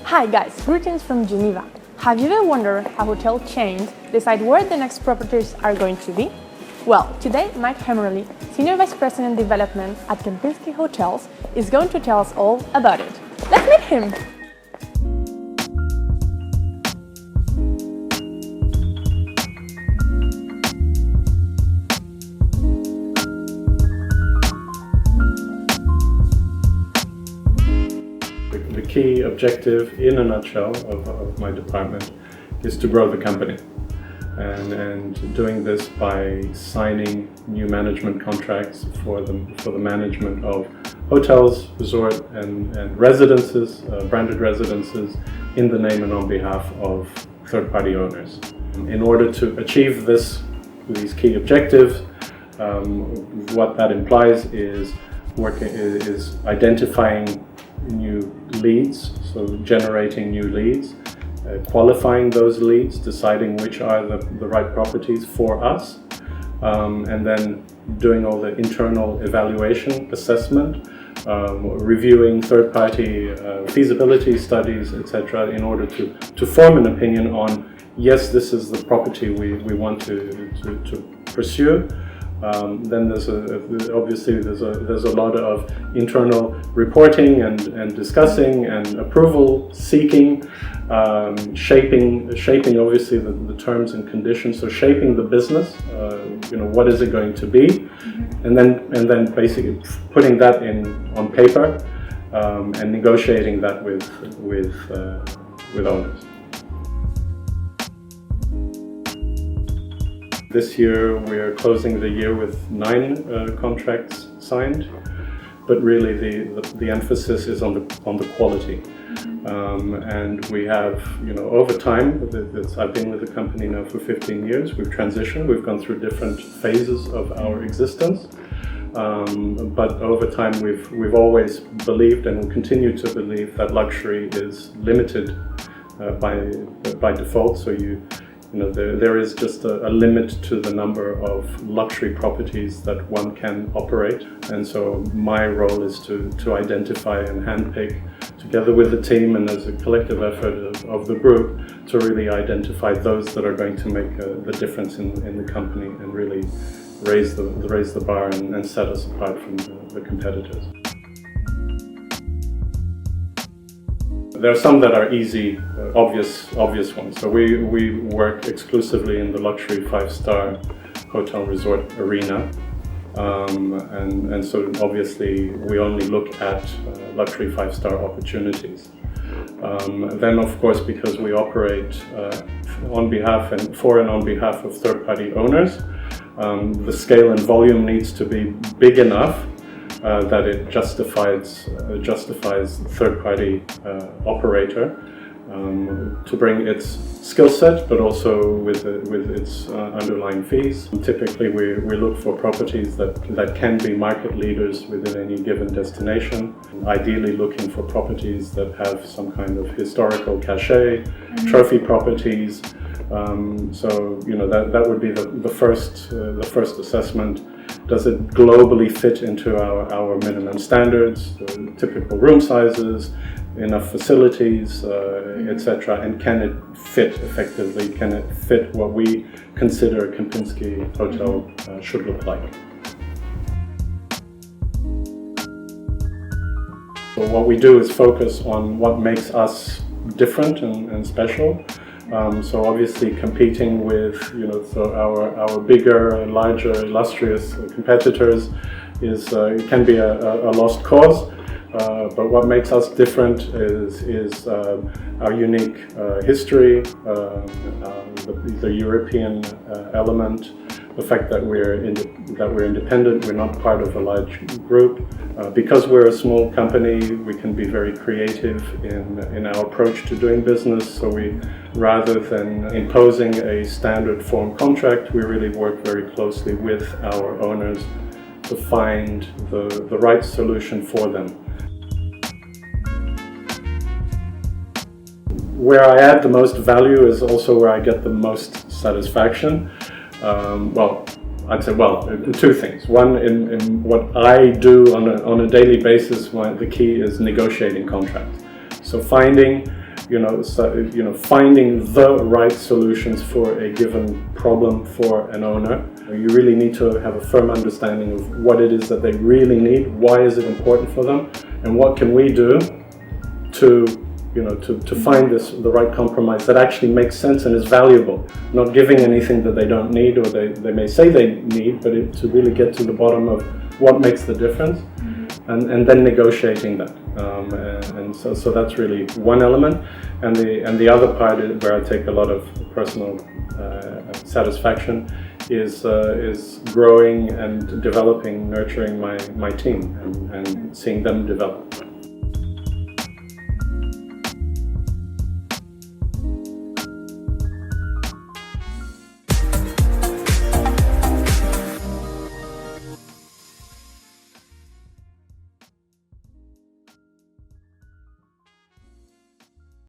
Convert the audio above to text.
Hi guys, greetings from Geneva. Have you ever wondered how hotel chains decide where the next properties are going to be? Well, today Mike Haemmerli, Senior Vice President Development at Kempinski Hotels, is going to tell us all about it. Let's meet him! The key objective, in a nutshell, of my department is to grow the company, and doing this by signing new management contracts for the management of hotels, resort and residences, branded residences, in the name and on behalf of third-party owners. In order to achieve these key objectives, what that implies is identifying new leads, so generating new leads, qualifying those leads, deciding which are the right properties for us, and then doing all the internal evaluation, assessment, reviewing third-party feasibility studies, etc., in order to form an opinion on, yes, this is the property we want to pursue. Then there's a lot of internal reporting and discussing and approval seeking, shaping obviously the terms and conditions, so shaping the business, what is it going to be, and then basically putting that on paper and negotiating that with owners. This year we are closing the year with 9 contracts signed, but really the emphasis is on the quality. And we have, over time, I've been with the company now for 15 years, we've transitioned, we've gone through different phases of our existence. But over time we've always believed and will continue to believe that luxury is limited by default. So there is just a limit to the number of luxury properties that one can operate, and so my role is to identify and handpick, together with the team and as a collective effort of the group, to really identify those that are going to make the difference in the company and really raise the bar and set us apart from the competitors. There are some that are easy, obvious ones. So we work exclusively in the luxury 5-star hotel resort arena, and so obviously we only look at luxury 5-star opportunities. Then of course, because we operate on behalf of third-party owners, the scale and volume needs to be big enough that it justifies third-party operator to bring its skill set, but also with its underlying fees. Typically, we look for properties that can be market leaders within any given destination. Ideally, looking for properties that have some kind of historical cachet, trophy properties. So that would be the first assessment. Does it globally fit into our minimum standards, typical room sizes, enough facilities, etc., and can it fit effectively? Can it fit what we consider a Kempinski hotel should look like? So what we do is focus on what makes us different and special. So obviously competing with our bigger, larger, illustrious competitors can be a lost cause. But what makes us different is our unique history, the European element, the fact that we're independent, we're not part of a large group. Because we're a small company, we can be very creative in our approach to doing business. So rather than imposing a standard form contract, we really work very closely with our owners to find the right solution for them. Where I add the most value is also where I get the most satisfaction. I'd say, two things. One, in what I do on a daily basis, the key is negotiating contracts. So finding finding the right solutions for a given problem for an owner. You really need to have a firm understanding of what it is that they really need, why is it important for them, and what can we do to find the right compromise that actually makes sense and is valuable. Not giving anything that they don't need, or they may say they need, but to really get to the bottom of what makes the difference, and then negotiating that. So that's really one element, and the other part where I take a lot of personal satisfaction is growing and developing, nurturing my team, and seeing them develop.